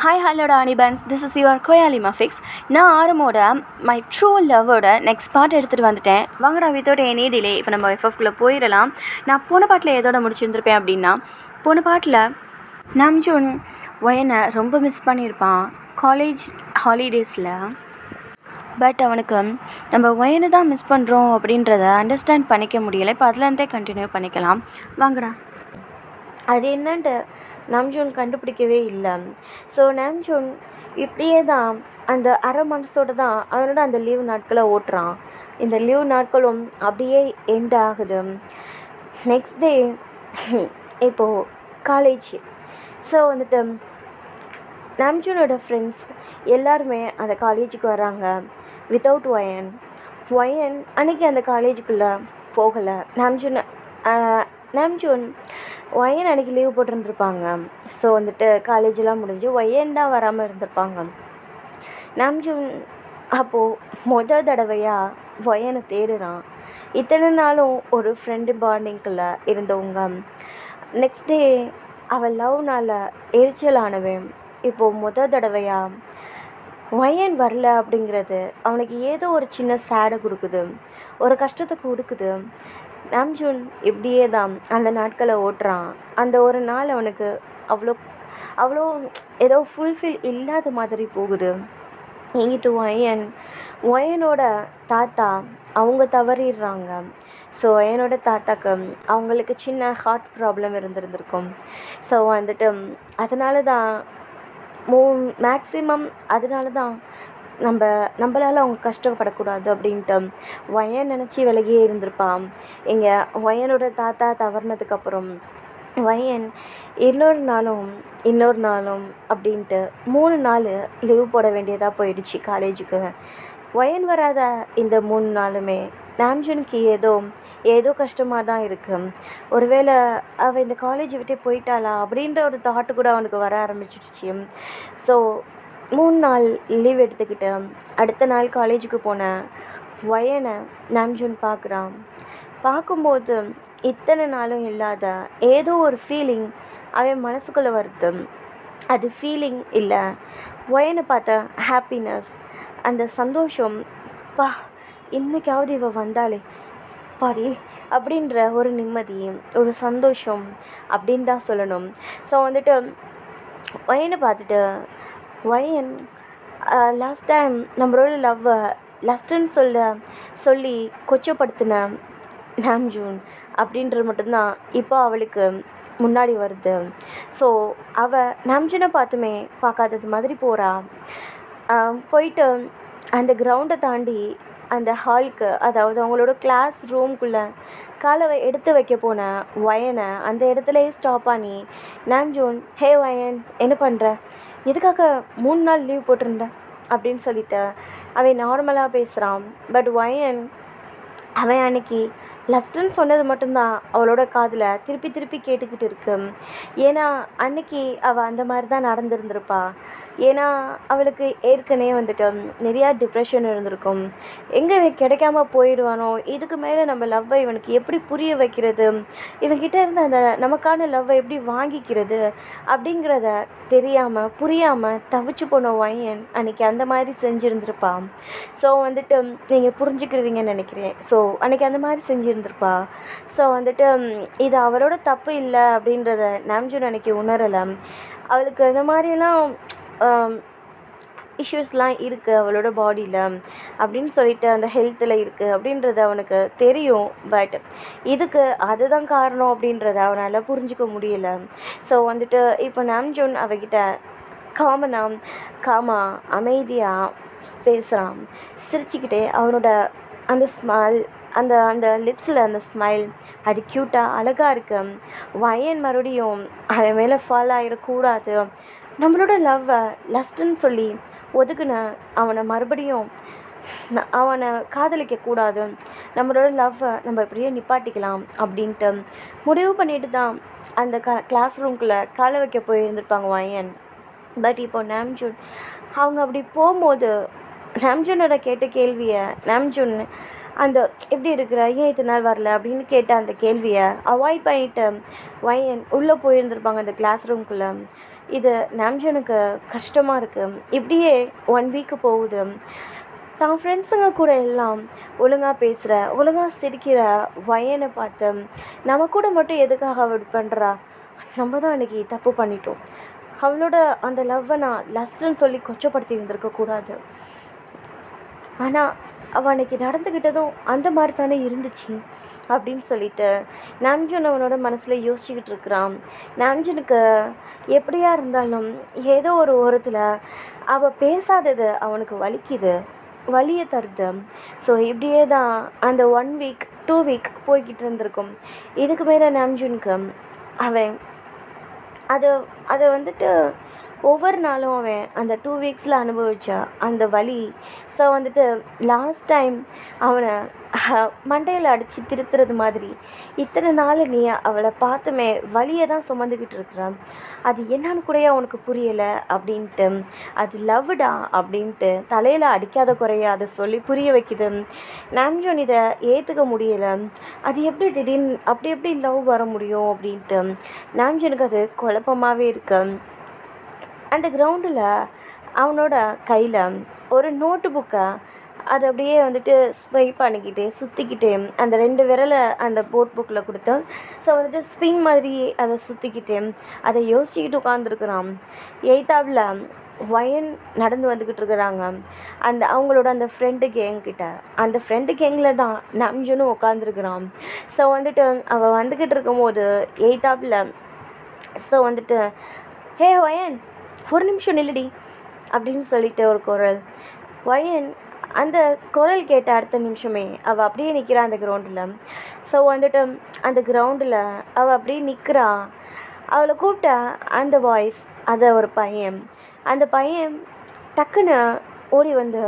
Hi ஹலோட அனிபன்ஸ், this is your கோயாலிமா ஃபிக்ஸ். நான் ஆரமோட மை ட்ரூ லவ்வோட நெக்ஸ்ட் பார்ட் எடுத்துகிட்டு வந்துட்டேன். வாங்கடா வித்தவுட் எனி டிலே இப்போ நம்ம எஃப்எஃப்குள்ளே போயிடலாம். நான் போன பாட்டில் எதோட முடிச்சிருந்துருப்பேன் அப்படின்னா, போன பாட்டில் நாம்ஜூன் ஒயனை ரொம்ப மிஸ் பண்ணியிருப்பான் காலேஜ் ஹாலிடேஸில். பட் அவனுக்கு நம்ம ஒயனை தான் மிஸ் பண்ணுறோம் அப்படின்றத அண்டர்ஸ்டாண்ட் பண்ணிக்க முடியலை. இப்போ அதுலேருந்தே கண்டினியூ பண்ணிக்கலாம். வாங்கடா. அது என்னன்ட்டு நாம்ஜூன் கண்டுபிடிக்கவே இல்லை. ஸோ நாம்ஜூன் இப்படியே தான் அந்த அரை மனசோடு தான் அவனோட அந்த லீவ் நாட்களை ஓட்டுறான். இந்த லீவ் நாட்களும் அப்படியே எண்ட் ஆகுது. நெக்ஸ்ட் டே இப்போது காலேஜ். ஸோ வந்துட்டு நாம்ஜூனோட ஃப்ரெண்ட்ஸ் எல்லாருமே அந்த காலேஜுக்கு வராங்க வித்தவுட் ஒயன் அன்றைக்கி அந்த காலேஜுக்குள்ளே போகலை. நாம்ஜூன் ஒயன் அன்றைக்கி லீவ் போட்டிருந்துருப்பாங்க. ஸோ வந்துட்டு காலேஜெலாம் முடிஞ்சு ஒயன் தான் வராமல் இருந்திருப்பாங்க. நாம்ஜூன் அப்போது தடவையாக ஒயனை தேடுறான். இத்தனை நாளும் ஒரு ஃப்ரெண்டு பாண்டிங்குள்ளே இருந்தவங்க நெக்ஸ்ட் டே அவள் லவ்னால் எரிச்சலானவன் இப்போது தடவையாக ஒயன் வரல அப்படிங்கிறது அவனுக்கு ஏதோ ஒரு சின்ன சேடை கொடுக்குது, ஒரு கஷ்டத்தை கொடுக்குது. நாம்ஜூன் இப்படியே தான் அந்த நாட்களை ஓட்டுறான். அந்த ஒரு நாள் அவனுக்கு அவ்வளோ ஏதோ ஃபுல்ஃபில் இல்லாத மாதிரி போகுது. எங்கிட்டு ஒயனோட தாத்தா அவங்க தவறிடுறாங்க. ஸோ ஒயனோட தாத்தாக்கு அவங்களுக்கு சின்ன ஹார்ட் ப்ராப்ளம் இருந்திருக்கும். ஸோ வந்துட்டு அதனால தான் மேக்ஸிமம் அதனால தான் நம்மளால் அவங்க கஷ்டப்படக்கூடாது அப்படின்ட்டு ஒயன் நினச்சி விலகியே இருந்திருப்பான். இங்கே ஒயனோட தாத்தா தவறினதுக்கப்புறம் ஒயன் இன்னொரு நாளும் அப்படின்ட்டு 3 நாள் லீவ் போட வேண்டியதாக போயிடுச்சு காலேஜுக்கு. ஒயன் வராத இந்த 3 நாளுமே நாம்ஜூனுக்கு ஏதோ கஷ்டமாக தான் இருக்குது. ஒருவேளை அவள் இந்த காலேஜை விட்டு போயிட்டாளா அப்படின்ற ஒரு தாட்டு கூட அவனுக்கு வர ஆரம்பிச்சிடுச்சு. ஸோ 3 நாள் லீவ் எடுத்துக்கிட்டு அடுத்த நாள் காலேஜுக்கு போன ஒயனை நாம்ஜூன் பார்க்கும்போது இத்தனை நாளும் இல்லாத ஏதோ ஒரு ஃபீலிங் அவன் மனசுக்குள்ளே வருது. அது ஃபீலிங் இல்லை, ஒயனை பார்த்த ஹாப்பினஸ், அந்த சந்தோஷம். இன்னைக்காவது இவ வந்தாலே பாடி அப்படின்ற ஒரு நிம்மதி, ஒரு சந்தோஷம் அப்படின்னு தான் சொல்லணும். ஸோ வந்துட்டு ஒயனை பார்த்துட்டு ஒயன் லாஸ்ட் டைம் நம்மளோட லவ்வை லஸ்ட்டுன்னு சொல்லி கொச்சப்படுத்தின நாம்ஜூன் அப்படின்றது மட்டும்தான் இப்போ அவளுக்கு முன்னாடி வருது. ஸோ அவள் நாம்ஜூனை பார்க்காதது மாதிரி போயிட்டு அந்த கிரவுண்டை தாண்டி அந்த ஹாலுக்கு, அதாவது அவங்களோட கிளாஸ் ரூம்குள்ளே காலை எடுத்து வைக்க போன ஒயனை அந்த இடத்துலையே ஸ்டாப் பண்ணி நாம்ஜூன், ஹே ஒயன், என்ன பண்ணுற, எதுக்காக 3 நாள் லீவ் போட்டிருந்த அப்படின்னு சொல்லிட்டு அவன் நார்மலாக பேசுகிறான். பட் ஒயன் அவன் அன்னைக்கு லஸ்ட்டுன்னு சொன்னது மட்டும்தான் அவளோட காதில் திருப்பி கேட்டுக்கிட்டு இருக்கு. ஏன்னா அன்னைக்கு அவள் அந்த மாதிரி தான் நடந்துருந்துருப்பா. ஏன்னா அவளுக்கு ஏற்கனவே வந்துட்டு நிறையா டிப்ரெஷன் இருந்திருக்கும். எங்கே இவன் கிடைக்காம போயிடுவானோ, இதுக்கு மேலே நம்ம லவ்வை இவனுக்கு எப்படி புரிய வைக்கிறது, இவன்கிட்ட இருந்து அந்த நமக்கான லவ்வை எப்படி வாங்கிக்கிறது அப்படிங்கிறத புரியாமல் தவிச்சு போன ஒயன் அன்றைக்கி அந்த மாதிரி செஞ்சுருந்துருப்பான். ஸோ வந்துட்டு நீங்கள் புரிஞ்சுக்கிருவீங்கன்னு நினைக்கிறேன். ஸோ அன்றைக்கி அந்த மாதிரி செஞ்சுருந்துருப்பா. ஸோ வந்துட்டு இது அவளோட தப்பு இல்லை அப்படின்றத நாம்ஜூன் அன்றைக்கி உணரலை. அவளுக்கு இந்த மாதிரியெல்லாம் இஷ்யூஸ்லாம் இருக்குது அவளோட பாடியில் அப்படின்னு சொல்லிட்டு அந்த ஹெல்த்தில் இருக்குது அப்படின்றது அவனுக்கு தெரியும். பட் இதுக்கு அதுதான் காரணம் அப்படின்றத அவனால் புரிஞ்சிக்க முடியலை. ஸோ வந்துட்டு இப்போ நாம்ஜூன் அவகிட்ட அமைதியாக பேசுகிறான், சிரிச்சுக்கிட்டே. அவனோட அந்த ஸ்மைல், அந்த லிப்ஸில் அந்த ஸ்மைல், அது க்யூட்டாக அழகாக இருக்கு. ஒயன் மறுபடியும் அவன் மேலே ஃபால் ஆகிடக்கூடாது, நம்மளோட லவ்வை லஸ்ட்டுன்னு சொல்லி ஒதுக்குன அவனை மறுபடியும் அவனை காதலிக்கக்கூடாது, நம்மளோட லவ்வை நம்ம இப்படியே நிப்பாட்டிக்கலாம் அப்படின்ட்டு முடிவு பண்ணிட்டு தான் அந்த கிளாஸ் ரூம்குள்ளே காலை வைக்க போயிருந்துருப்பாங்க ஒயன். பட் இப்போ நாம்ஜூன் அவங்க அப்படி போகும்போது நாம்ஜூனோட கேட்ட கேள்வியை நாம்ஜூன் அந்த எப்படி இருக்கிற, ஏன் இத்தனை நாள் வரல அப்படின்னு கேட்ட அந்த கேள்வியை அவாய்ட் பண்ணிட்டு ஒயன் உள்ளே போயிருந்துருப்பாங்க அந்த கிளாஸ் ரூம்குள்ளே. இது நாம்ஜனுக்கு கஷ்டமாக இருக்குது. இப்படியே 1 வீக்கு போகுது. தான் ஃப்ரெண்ட்ஸுங்க கூட எல்லாம் ஒழுங்காக பேசுகிற ஒழுங்காக சிரிக்கிற வயனை பார்த்து நம்ம கூட மட்டும் எதுக்காக அவள் பண்ணுறா, நம்ம தான் அன்றைக்கி தப்பு பண்ணிட்டோம், அவளோட அந்த லவ்வை நான் லஸ்ட்டுன்னு சொல்லி கொச்சப்படுத்தி இருந்திருக்கக்கூடாது, ஆனால் அவள் அன்றைக்கி நடந்துக்கிட்டதும் அந்த மாதிரி தானே இருந்துச்சு அப்படின்னு சொல்லிட்டு நாம்ஜூன் அவனோட மனசில் யோசிச்சுக்கிட்டு இருக்கிறான். நாம்ஜூனுக்கு எப்படியா இருந்தாலும் ஏதோ ஒரு ஓரத்தில் அவள் பேசாதது அவனுக்கு வலிக்குது, வலியை தருது. ஸோ இப்படியே தான் அந்த 1 வீக் 2 வீக் போய்கிட்டு இருந்திருக்கும். இதுக்கு மேலே நாம்ஜூனுக்கு அவன் அதை அதை வந்துட்டு ஒவ்வொரு நாளும் அவன் அந்த 2 வீக்ஸில் அனுபவிச்சா அந்த வலி. ஸோ வந்துட்டு லாஸ்ட் டைம் அவனை மண்டையில் அடித்து திருத்துறது மாதிரி இத்தனை நாள் நீ அவளை பார்த்துமே வலியை தான் சுமந்துக்கிட்டு இருக்கிறான், அது என்னன்னு கூடயே அவனுக்கு புரியலை அப்படின்ட்டு, அது லவ்டா அப்படின்ட்டு தலையில் அடிக்காத குறைய அதை சொல்லி புரிய வைக்குது. நாம்ஜூன் இதை ஏற்றுக்க முடியலை. அது எப்படி திடீர்னு அப்படி எப்படி லவ் வர முடியும் அப்படின்ட்டு நாம்ஜூனுக்கு அது குழப்பமாகவே இருக்கு. அந்த கிரவுண்டில் அவனோட கையில் ஒரு நோட்டு புக்கை அதை அப்படியே வந்துட்டு ஸ்வைப் பண்ணிக்கிட்டே சுற்றிக்கிட்டே அந்த 2 விரலை அந்த போட் புக்கில் கொடுத்து ஸோ வந்துட்டு ஸ்பின் மாதிரி அதை சுற்றிக்கிட்டே அதை யோசிச்சுக்கிட்டு உட்காந்துருக்குறான். எய்த்தாவில் வயன் நடந்து வந்துக்கிட்டு இருக்கிறாங்க அவங்களோட அந்த ஃப்ரெண்டு கேங்கிட்ட. அந்த ஃப்ரெண்டு கேங்கில் தான் நாம்ஜூனும் உட்காந்துருக்குறான். ஸோ வந்துட்டு அவள் வந்துக்கிட்டு இருக்கும்போது எய்த்தாவில் ஸோ வந்துட்டு, ஹே வயன், ஒரு நிமிஷம் நில்லுடி அப்படின்னு சொல்லிட்டு ஒரு குரல். வயன் அந்த குரல் கேட்ட அடுத்த நிமிஷமே அவள் அப்படியே நிற்கிறா அந்த கிரவுண்டில். ஸோ வந்துட்டு அந்த கிரவுண்டில் அவள் அப்படியே நிற்கிறா. அவளை கூப்பிட்டா அந்த வாய்ஸ், அதை ஒரு பையன். அந்த பையன் டக்குன்னு ஓடி வந்து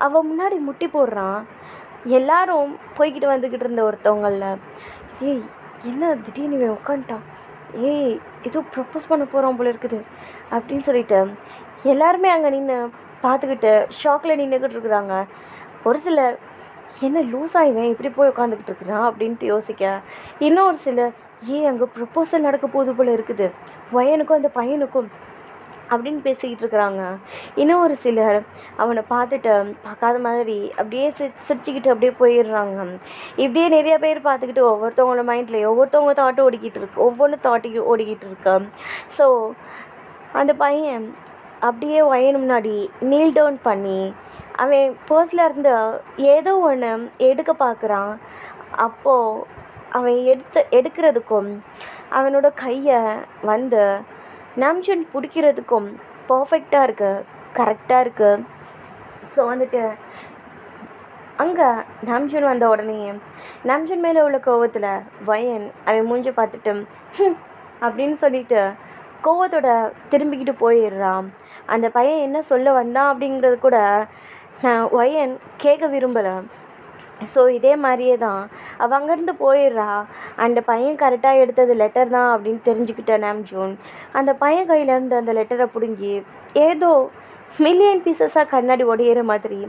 அவள் முன்னாடி முட்டி போடுறான். எல்லாரும் போய்கிட்டு வந்துக்கிட்டு இருந்த ஒருத்தவங்களில், ஏய் என்ன திடீர்னு இவன் உட்காந்துட்டான், ஏய் ஏதோ ப்ரப்போஸ் பண்ண போகிறோம் போல இருக்குது அப்படின்னு சொல்லிட்டு எல்லாருமே அங்கே நின்று பார்த்துக்கிட்டு ஷாக்கில் நின்றுக்கிட்டு இருக்கிறாங்க. ஒரு சிலர் என்ன லூஸ் ஆகிவேன் இப்படி போய் உட்காந்துக்கிட்டு இருக்கிறான் அப்படின்ட்டு யோசிக்க, இன்னொரு சிலர் அங்கே ப்ரப்போசல் நடக்க போகுது போல் இருக்குது வயனுக்கும் அந்த பையனுக்கும் அப்படின்னு பேசிக்கிட்டு இருக்கிறாங்க. இன்னும் ஒரு சிலர் அவனை பார்த்துட்டு பார்க்காத மாதிரி அப்படியே சிரிச்சுக்கிட்டு அப்படியே போயிடுறாங்க. இப்படியே நிறைய பேர் பார்த்துக்கிட்டு ஒவ்வொருத்தவங்களோட மைண்டில் ஒவ்வொருத்தவங்க தாட்டு ஓடிக்கிட்டு இருக்கு. ஸோ அந்த பையன் அப்படியே வயன் முன்னாடி நீல் டவுன் பண்ணி அவன் பர்ஸில் இருந்து ஏதோ ஒன்று எடுக்க பார்க்குறான். அப்போது அவன் எடுக்கிறதுக்கும் அவனோட கையை வந்து நாம்ஜூன் பிடிக்கிறதுக்கும் பர்ஃபெக்டாக இருக்குது, கரெக்டாக இருக்குது. ஸோ வந்துட்டு அங்கே நாம்ஜூன் வந்த உடனே நாம்ஜூன் மேலே உள்ள கோவத்தில் வயன் அவன் மூஞ்சி பார்த்துட்டு அப்படின்னு சொல்லிட்டு கோவத்தோட திரும்பிக்கிட்டு போயிடுறான். அந்த பையன் என்ன சொல்ல வந்தான் அப்படிங்கிறது கூட வயன் கேட்க விரும்பலை. ஸோ இதே மாதிரியே தான் அவள் அங்கேருந்து போயிடுறா. அந்த பையன் கரெக்டாக எடுத்தது லெட்டர் தான் அப்படின்னு தெரிஞ்சுக்கிட்ட நாம்ஜூன் அந்த பையன் கையிலேருந்து அந்த லெட்டரை பிடுங்கி ஏதோ மில்லியன் பீசஸாக கண்ணாடி உடையிற மாதிரி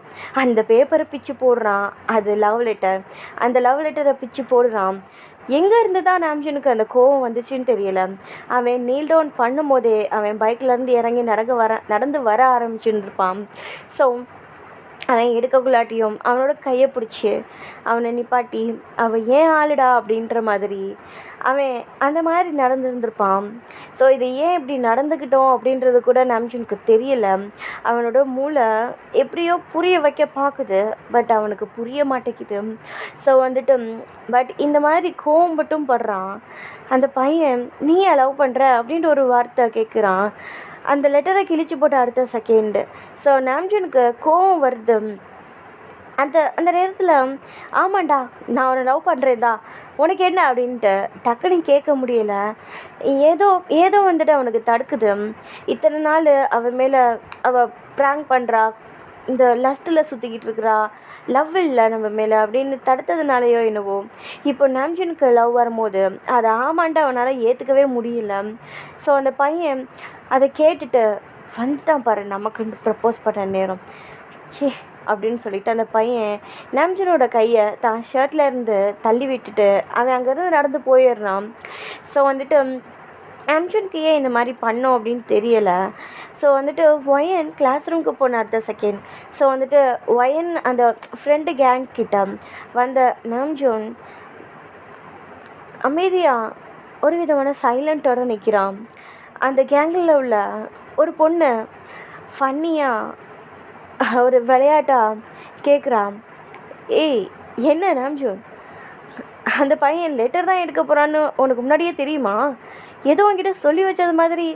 அந்த பேப்பரை பிச்சு போடுறான். அது லவ் லெட்டர். அந்த லவ் லெட்டரை பிச்சு போடுறான். எங்கே இருந்து தான் நாம்ஜூனுக்கு அந்த கோவம் வந்துச்சுன்னு தெரியல. அவன் நீல் டவுன் பண்ணும் போதே அவன் பைக்லேருந்து இறங்கி நடந்து வர ஆரம்பிச்சுன்னு இருப்பான். ஸோ அவன் எடுக்கக்குள்ளாட்டியும் அவனோட கையை பிடிச்சி அவனை நிப்பாட்டி அவன் ஏன் ஆளுடா அப்படின்ற மாதிரி அவன் அந்த மாதிரி நடந்துருந்துருப்பான். ஸோ இது ஏன் இப்படி நடந்துக்கிட்டோம் அப்படின்றது கூட நாம்ஜூனுக்கு தெரியலை. அவனோட மூளை எப்படியோ புரிய வைக்க பார்க்குது, பட் அவனுக்கு புரிய மாட்டேங்குது. ஸோ வந்துட்டு பட் இந்த மாதிரி கோவம் மட்டும் படுறான். அந்த பையன் நீ லவ் பண்ணுற அப்படின்ட்டு ஒரு வார்த்தை கேட்குறான். அந்த லெட்டரை கிழிச்சு போட்ட அடுத்த செகண்டு ஸோ நாம்ஜூனுக்கு கோவம் வருது. அந்த அந்த நேரத்தில் ஆமாண்டா நான் அவனை லவ் பண்ணுறேன்டா உனக்கு என்ன அப்படின்ட்டு டக்குன்னு கேட்க முடியலை. ஏதோ வந்துட்டு அவனுக்கு தடுக்குது. இத்தனை நாள் அவன் மேலே அவள் ப்ராங்க் பண்ணுறா, இந்த லஸ்ட்டில் சுற்றிக்கிட்டு இருக்கிறா, லவ் இல்லை நம்ம மேலே அப்படின்னு தடுத்ததுனாலையோ என்னவோ இப்போ நாம்ஜூனுக்கு லவ் வரும்போது அதை ஆமாண்டா அவனால் ஏற்றுக்கவே முடியல. ஸோ அந்த பையன் அதை கேட்டுட்டு வந்துட்டான் பாரு நமக்கு ப்ரப்போஸ் பண்ண நேரம் சே அப்படின்னு சொல்லிட்டு அந்த பையன் நாம்ஜூனோட கையை தான் ஷர்ட்டில் இருந்து தள்ளி விட்டுட்டு அவன் அங்கேருந்து நடந்து போயிடுறான். ஸோ வந்துட்டு அம்ஜுனுக்கு ஏன் இந்த மாதிரி பண்ணோம் அப்படின்னு தெரியலை. ஸோ வந்துட்டு ஒயன் கிளாஸ் ரூமுக்கு போன அடுத்த செகண்ட் ஸோ வந்துட்டு ஒயன் அந்த ஃப்ரெண்டு கேங் கிட்ட வந்த நாம்ஜூன் அமைதியாக ஒரு விதமான சைலண்ட்டோட நிற்கிறான். அந்த கேங்கில் உள்ள ஒரு பொண்ணு ஃபன்னியாக ஒரு விளையாட்டாக கேட்குறான், ஏய் என்ன நாம்ஜூன், அந்த பையன் லெட்டர் தான் எடுக்க போகிறான்னு உனக்கு முன்னாடியே தெரியுமா? ஏதோ உன்கிட்ட சொல்லி வச்சது மாதிரி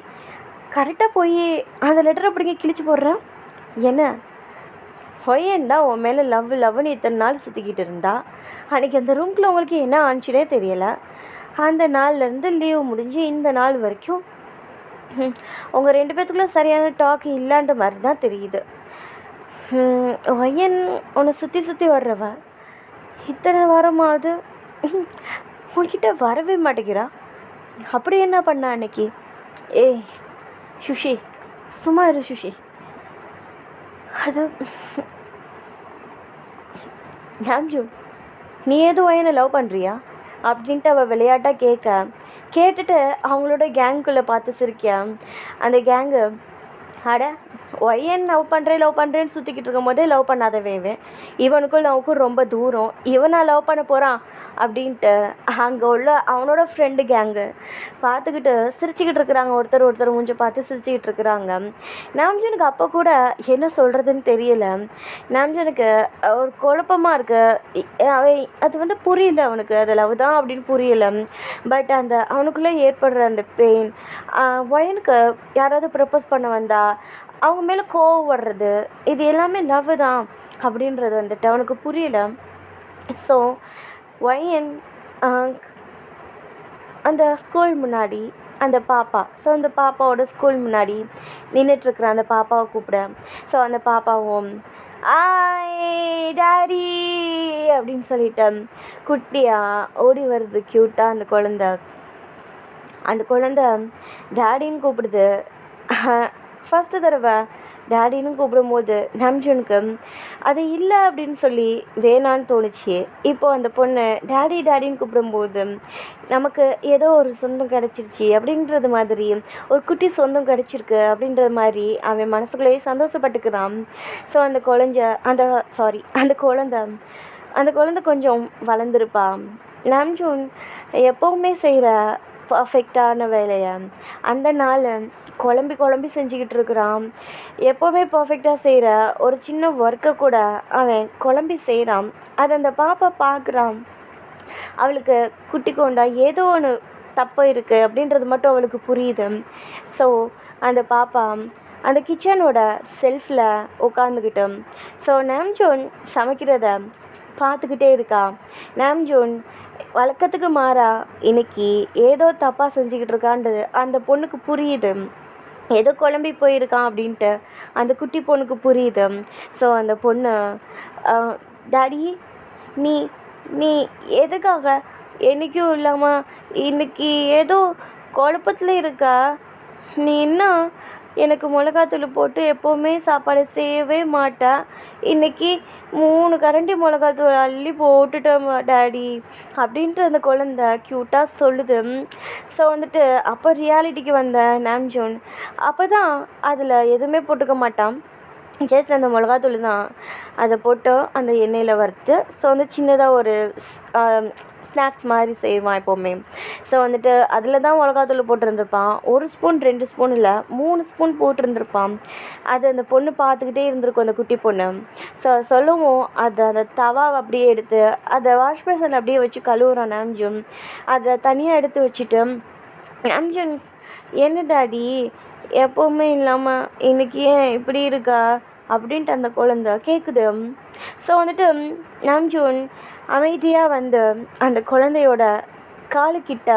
கரெக்டாக போய் அந்த லெட்டரை பிடிங்க கிழிச்சு போடுறேன். என்ன ஒயன்டா உன் மேலே லவ்னு இத்தனை நாள் சுற்றிக்கிட்டு இருந்தா. அன்றைக்கி அந்த ரூம்குள்ளே உங்களுக்கு என்ன ஆச்சுனே தெரியலை. அந்த நாள்லேருந்து லீவு முடிஞ்சு இந்த நாள் வரைக்கும் உங்கள் 2 பேத்துக்குள்ளே சரியான டாக் இல்லைன்ற மாதிரி தான் தெரியுது. ஒயன் உன்னை சுற்றி சுற்றி வர்றவ இத்தனை வாரமாவது உன்கிட்ட வரவே மாட்டேங்கிறா. அப்படி என்ன பண்ண அன்னைக்கு? ஏய் சுஷி, சும்மா இரு சுஷி. அது நாம்ஜூன், நீ எதுவும் ஒயனை லவ் பண்ணுறியா அப்படின்ட்டு அவள் விளையாட்டாக கேட்டுட்டு அவங்களோட கேங்குள்ளே பார்த்து சிரிக்க அந்த கேங்கு, அட ஒயன் லவ் பண்ணுறேன்னு சுற்றிக்கிட்டு இருக்கும் போதே லவ் பண்ணாதவன் இவனுக்கும் லவ்வுக்கும் ரொம்ப தூரம், இவனா லவ் பண்ண போகிறான் அப்படின்ட்டு அங்கே உள்ள அவனோட ஃப்ரெண்டு கேங்கு பார்த்துக்கிட்டு சிரிச்சுக்கிட்டு இருக்கிறாங்க. ஒருத்தர் மூஞ்ச பார்த்து சிரிச்சுக்கிட்டு இருக்கிறாங்க. நாம்ஜூனுக்கு அப்போ கூட என்ன சொல்கிறதுன்னு தெரியல. நாம்ஜூனுக்கு ஒரு குழப்பமாக இருக்கு. அது வந்து புரியல அவனுக்கு, அது லவ் தான் அப்படின்னு புரியல. பட் அந்த அவனுக்குள்ளே ஏற்படுற அந்த பெயின், ஒயனுக்கு யாராவது ப்ரப்போஸ் பண்ண வந்தா அவங்க மேலே கோவம் வர்றது, இது எல்லாமே லவ் தான் அப்படின்றது வந்துட்டு அவனுக்கு புரியல. ஸோ ஒயன் அந்த ஸ்கூல் முன்னாடி அந்த பாப்பாவோட ஸ்கூல் முன்னாடி நின்றுட்டுருக்குற அந்த பாப்பாவை கூப்பிட, ஸோ அந்த பாப்பாவும் ஆய் டாடி அப்படின்னு சொல்லிட்டு குட்டியாக ஓடி வருது க்யூட்டாக அந்த குழந்த டாடின்னு கூப்பிடுது. ஃபஸ்ட்டு தடவை டாடின்னு கூப்பிடும்போது நாம்ஜூனுக்கு அது இல்லை அப்படின்னு சொல்லி வேணான்னு தோணுச்சு. இப்போது அந்த பொண்ணு டாடின்னு கூப்பிடும்போது நமக்கு ஏதோ ஒரு சொந்தம் கிடச்சிருச்சு அப்படின்றது மாதிரி, ஒரு குட்டி சொந்தம் கிடச்சிருக்கு அப்படின்றது மாதிரி அவன் மனசுக்குள்ளேயே சந்தோஷப்பட்டுக்கிறான். ஸோ அந்த குழந்தை கொஞ்சம் வளர்ந்துருப்பான். நாம்ஜூன் எப்போவுமே செய்கிற பர்ஃபெக்டான வேலையை அந்த நாள் குழம்பி செஞ்சுக்கிட்டு இருக்கிறான். எப்போவுமே பர்ஃபெக்டாக செய்கிற ஒரு சின்ன ஒர்க்கை கூட அவன் குழம்பி செய்கிறான். அதை அந்த பாப்பா பார்க்குறான். அவளுக்கு குட்டி கொண்டா ஏதோ ஒன்று தப்பு இருக்குது அப்படின்றது மட்டும் அவளுக்கு புரியுது. ஸோ அந்த பாப்பா அந்த கிச்சனோட செல்ஃபில் உட்காந்துக்கிட்டு ஸோ நாம்ஜூன் சமைக்கிறத பார்த்துக்கிட்டே இருக்கா. நாம்ஜூன் வழக்கத்துக்கு மாறா இன்னைக்கு ஏதோ தப்பாக செஞ்சுக்கிட்டு இருக்கான்றது அந்த பொண்ணுக்கு புரியுது. ஏதோ குழம்பி போயிருக்கான் அப்படின்ட்டு அந்த குட்டி பொண்ணுக்கு புரியுது. ஸோ அந்த பொண்ணு, டாடி நீ நீ எதுக்காக என்றைக்கும் இல்லாமல் இன்னைக்கு ஏதோ குழப்பத்தில் இருக்கா? நீ என்ன எனக்கு மிளகாத்தூள் போட்டு எப்போவுமே சாப்பாடு செய்யவே மாட்டேன், இன்றைக்கி 3 கரண்டி மிளகாத்தூள் அள்ளி போட்டுட்டேன் டாடி அப்படின்ட்டு அந்த குழந்த க்யூட்டாக சொல்லுது. ஸோ வந்துட்டு அப்போ ரியாலிட்டிக்கு வந்த நாம்ஜூன் அப்போ தான் அதில் எதுவுமே போட்டுக்க மாட்டான். ஜஸ்ட் அந்த மிளகாத்தூள் தான் அதை போட்டு அந்த எண்ணெயில் வறுத்து ஸோ வந்து சின்னதாக ஒரு ஸ்நாக்ஸ் மாதிரி செய்வான் எப்போவுமே. ஸோ வந்துட்டு அதில் தான் மிளகாத்தூள் போட்டிருந்துருப்பான். 1 ஸ்பூன் 2 ஸ்பூன் இல்லை 3 ஸ்பூன் போட்டிருந்துருப்பான். அது அந்த பொண்ணு பார்த்துக்கிட்டே இருந்திருக்கும், அந்த குட்டி பொண்ணு. ஸோ சொல்லவும் அந்த தவாவை அப்படியே எடுத்து அதை வாஷ் பேஷனில் அப்படியே வச்சு கழுவுறான் நாம்ஜூன். அதை தனியாக எடுத்து வச்சுட்டு, நாம்ஜூன் என்ன டாடி எப்போவுமே இல்லாமல் இன்றைக்கி ஏன் இப்படி இருக்கா அப்படின்ட்டு அந்த குழந்த கேட்குது. ஸோ வந்துட்டு நாம்ஜூன் அமைதியாக வந்து அந்த குழந்தையோட காலுக்கிட்ட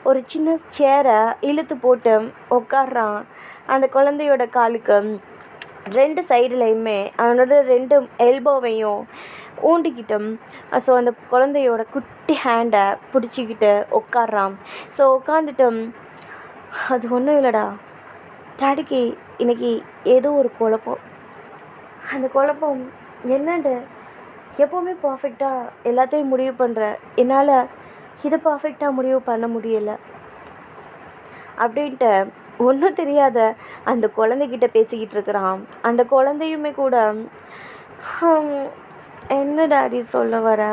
ஒரு சின்ன சேரை இழுத்து போட்டு உட்கார்றான். அந்த குழந்தையோட காலுக்கு 2 சைடுலையுமே அவனோட 2 எல்போவையும் ஊண்டிக்கிட்டும் ஸோ அந்த குழந்தையோட குட்டி ஹேண்டை பிடிச்சிக்கிட்டு உட்கார்றான். ஸோ உட்காந்துட்டு, அது ஒன்றும் இல்லைடா டாடிக்கு இன்றைக்கி ஏதோ ஒரு குழப்பம். அந்த குழப்பம் என்னண்டு, எப்போவுமே பர்ஃபெக்டாக எல்லாத்தையும் முடிவு பண்ணுற என்னால் இதை பர்ஃபெக்டாக முடிவு பண்ண முடியலை. அப்படின்ட்டு ஒன்றும் தெரியாத அந்த குழந்தைகிட்ட பேசிக்கிட்டு இருக்கிறான். அந்த குழந்தையுமே கூட ஹம், என்ன டாடி சொல்ல வர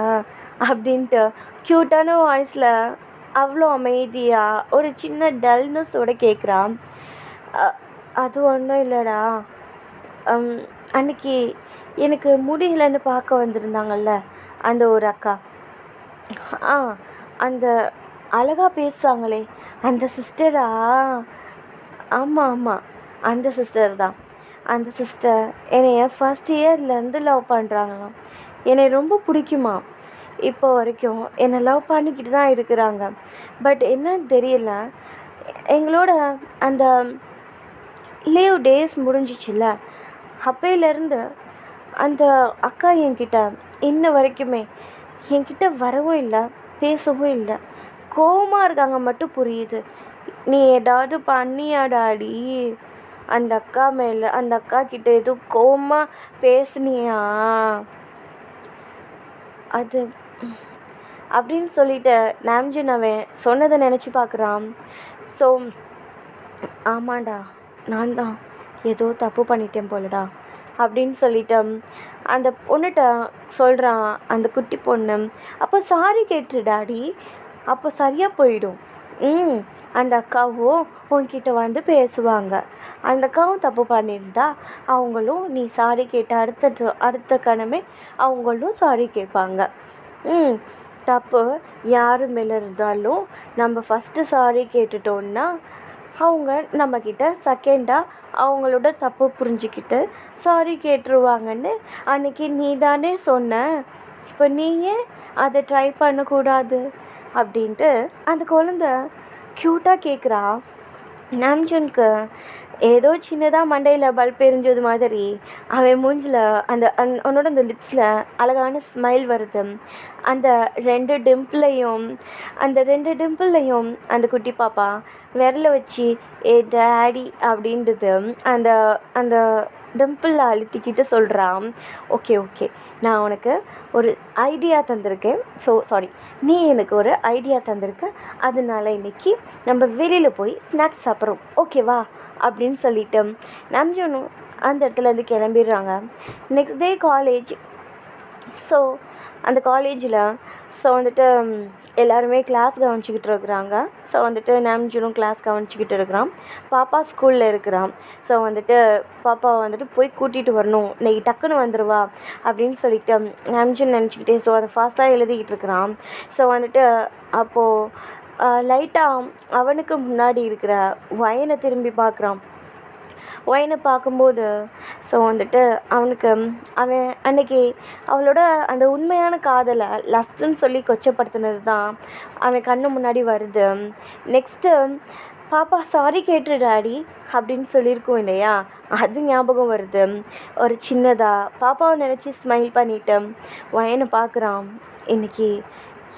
அப்படின்ட்டு க்யூட்டான வாய்ஸில் அவ்வளோ அமைதியாக ஒரு சின்ன டல்னஸோட கேட்குறான். அது ஒன்றும் இல்லைடா, அன்னைக்கு எனக்கு முடியலன்னு பார்க்க வந்திருந்தாங்கல்ல அந்த ஒரு அக்கா, ஆ அந்த அழகா பேசுவாங்களே அந்த சிஸ்டரா? ஆமாம் ஆமாம், அந்த சிஸ்டர் தான். அந்த சிஸ்டர் என்னைய ஃபஸ்ட் இயர்லேருந்து லவ் பண்ணுறாங்களாம். என்னை ரொம்ப பிடிக்குமா. இப்போ வரைக்கும் என்னை லவ் பண்ணிக்கிட்டு தான் இருக்கிறாங்க. பட் என்னன்னு தெரியல, எங்களோட அந்த லீவ் டேஸ் முடிஞ்சிச்சுல்ல, அப்பையிலேருந்து அந்த அக்கா என்கிட்ட இன்ன வரைக்குமே என்கிட்ட வரவும் இல்லை, பேசவும் இல்லை. கோவமாக இருக்காங்க மட்டும் புரியுது. நீ ஏதாவது பண்ணியா டாடி? அந்த அக்கா மேலே, அந்த அக்கா கிட்ட எதுவும் கோவமாக பேசுனியா? அது அப்படின்னு சொல்லிட்டு நாம்ஜின் அவன் சொன்னதை நினச்சி பார்க்குறான். ஸோ ஆமாண்டா, நான் தான் ஏதோ தப்பு பண்ணிட்டேன் போலடா அப்படின்னு சொல்லிட்டு அந்த பொண்ணுகிட்ட சொல்கிறான் அந்த குட்டி பொண்ணு. அப்போ சாரி கேட்டுரு டாடி, அப்போ சரியாக போயிடும். அந்த அக்காவும் உன்கிட்ட வந்து பேசுவாங்க. அந்த அக்காவும் தப்பு பண்ணியிருந்தா அவங்களும் நீ சாரி கேட்ட அடுத்த கணமே அவங்களும் சாரி கேட்பாங்க. தப்பு யார் மேலே இருந்தாலும் நம்ம ஃபஸ்ட்டு சாரி கேட்டுட்டோன்னா அவங்க நம்மக்கிட்ட செகண்டாக அவங்களோட தப்பு புரிஞ்சுக்கிட்டு சாரி கேட்டுருவாங்கன்னு அன்றைக்கி நீ தானே சொன்ன. இப்போ நீ ஏன் அதை ட்ரை பண்ணக்கூடாது அப்படின்ட்டு அந்த குழந்த க்யூட்டாக கேட்குறா. நாம்ஜுனுக்கு ஏதோ சின்னதாக மண்டையில் பல்ப் எரிஞ்சது மாதிரி அவன் மூஞ்சில் அவனோட அந்த லிப்ஸில் அழகான ஸ்மைல் வருது. அந்த ரெண்டு டிம்பிள்லையும் அந்த குட்டி பாப்பா விரல வச்சு ஏ டேடி அப்படின்றது அந்த அந்த டிம்பிளில் அழுத்திக்கிட்டு சொல்கிறான். ஓகே ஓகே, நான் உனக்கு ஒரு ஐடியா தந்திருக்கேன். நீ எனக்கு ஒரு ஐடியா தந்திருக்க, அதனால இன்றைக்கி நம்ம வெளியில் போய் ஸ்நாக்ஸ் சாப்பிட்றோம், ஓகேவா அப்படின்னு சொல்லிட்டு நாம்ஜுனும் அந்த இடத்துலேருந்து கிளம்பிடுறாங்க. Next day college. ஸோ அந்த காலேஜில் வந்துட்டு எல்லாருமே கிளாஸ் கவனிச்சிக்கிட்டு இருக்கிறாங்க. ஸோ வந்துட்டு நாம்ஜுனும் கிளாஸ் கவனிச்சிக்கிட்டு இருக்கிறான். பாப்பா ஸ்கூலில் இருக்கிறான். ஸோ வந்துட்டு பாப்பாவை வந்துட்டு போய் கூட்டிகிட்டு வரணும், இன்னைக்கு டக்குன்னு வந்துடுவா அப்படின்னு சொல்லிட்டு நாம்ஜுன் நினச்சிக்கிட்டே அதை ஃபாஸ்ட்டாக எழுதிக்கிட்டு இருக்கிறான். ஸோ வந்துட்டு அப்போது லைட்டாக அவனுக்கு முன்னாடி இருக்கிற வயனை திரும்பி பார்க்குறான். ஒயனை பார்க்கும்போது வந்துட்டு அவனுக்கு அவன் அன்னைக்கு அவளோட அந்த உண்மையான காதலை லஸ்ட்டுன்னு சொல்லி கொச்சப்படுத்தினது தான் அவன் கண்ணு முன்னாடி வருது. நெக்ஸ்ட்டு பாப்பா சாரி கேட்டுரு டாடி அப்படின்னு சொல்லியிருக்கோம் இல்லையா, அது ஞாபகம் வருது. ஒரு சின்னதாக பாப்பாவை நினச்சி ஸ்மைல் பண்ணிவிட்டு ஒயனை பார்க்குறான்.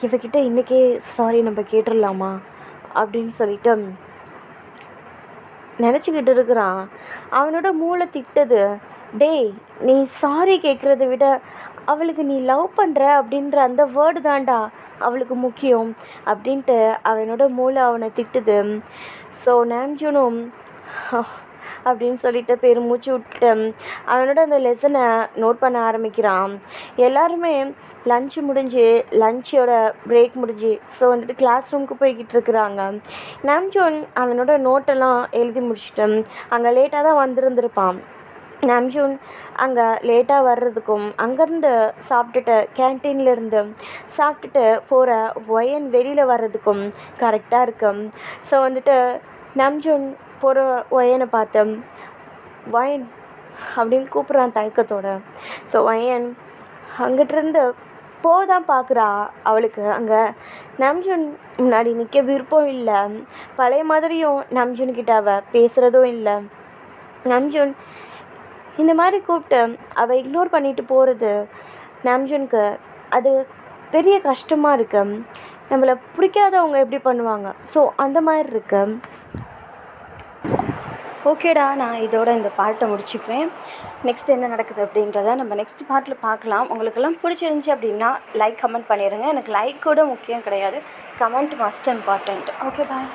இவகிட்ட இன்றைக்கே சாரி நம்ம கேட்டுடலாமா அப்படின்னு சொல்லிட்டு நினச்சிக்கிட்டு இருக்கிறான். அவனோட மூளை திட்டுது, டேய் நீ சாரி கேட்குறத விட அவளுக்கு நீ லவ் பண்ணுற அப்படின்ற அந்த வேர்டு தான்டா அவளுக்கு முக்கியம் அப்படின்ட்டு அவனோட மூளை அவனை திட்டுது. ஸோ நாம்ஜுனும் அப்படின்னு சொல்லிட்டு பெருமூச்சு விட்டுட்டு அவனோட அந்த லெசனை நோட் பண்ண ஆரம்பிக்கிறான். எல்லாருமே லஞ்சோட பிரேக் முடிஞ்சு வந்துட்டு கிளாஸ் ரூமுக்கு போய்கிட்டு இருக்கிறாங்க. நாம்ஜுன் அவனோட நோட்டெல்லாம் எழுதி முடிச்சுட்டு அங்கே லேட்டாக தான் வந்திருந்திருப்பான். நாம்ஜுன் அங்கே லேட்டாக வர்றதுக்கும் அங்கேருந்து கேன்டீன்லேருந்து சாப்பிட்டுட்டு போகிற ஒயன் வெளியில் வர்றதுக்கும் கரெக்டாக இருக்கும். ஸோ வந்துட்டு நாம்ஜுன் போகிற ஒயனை பார்த்து ஒயன் அப்படின்னு கூப்பிட்றான் தயக்கத்தோட. ஸோ ஒயன் அங்கிட்டிருந்து போதான் பார்க்குறா. அவளுக்கு அங்கே நாம்ஜுன் முன்னாடி நிற்க விருப்பம் இல்லை. பழைய மாதிரியும் நாம்ஜுன்கிட்ட அவள் பேசுகிறதும் இல்லை. நாம்ஜுன் இந்த மாதிரி கூப்பிட்டு அவள் இக்னோர் பண்ணிட்டு போகிறது நாம்ஜுனுக்கு அது பெரிய கஷ்டமாக இருக்கு. நம்மளை பிடிக்காதவங்க எப்படி பண்ணுவாங்க, ஸோ அந்த மாதிரி இருக்கு. ஓகேடா, நான் இதோட இந்த பார்ட்டை முடிச்சுக்கிறேன். நெக்ஸ்ட் என்ன நடக்குது அப்படின்றத நம்ம நெக்ஸ்ட் பார்ட்டில் பார்க்கலாம். உங்களுக்கெல்லாம் பிடிச்சிருந்துச்சி அப்படின்னா லைக் கமெண்ட் பண்ணிடுங்க. எனக்கு லைக் கூட முக்கியம் கிடையாது, கமெண்ட் மஸ்ட் இம்பார்ட்டண்ட். ஓகே, பாய்.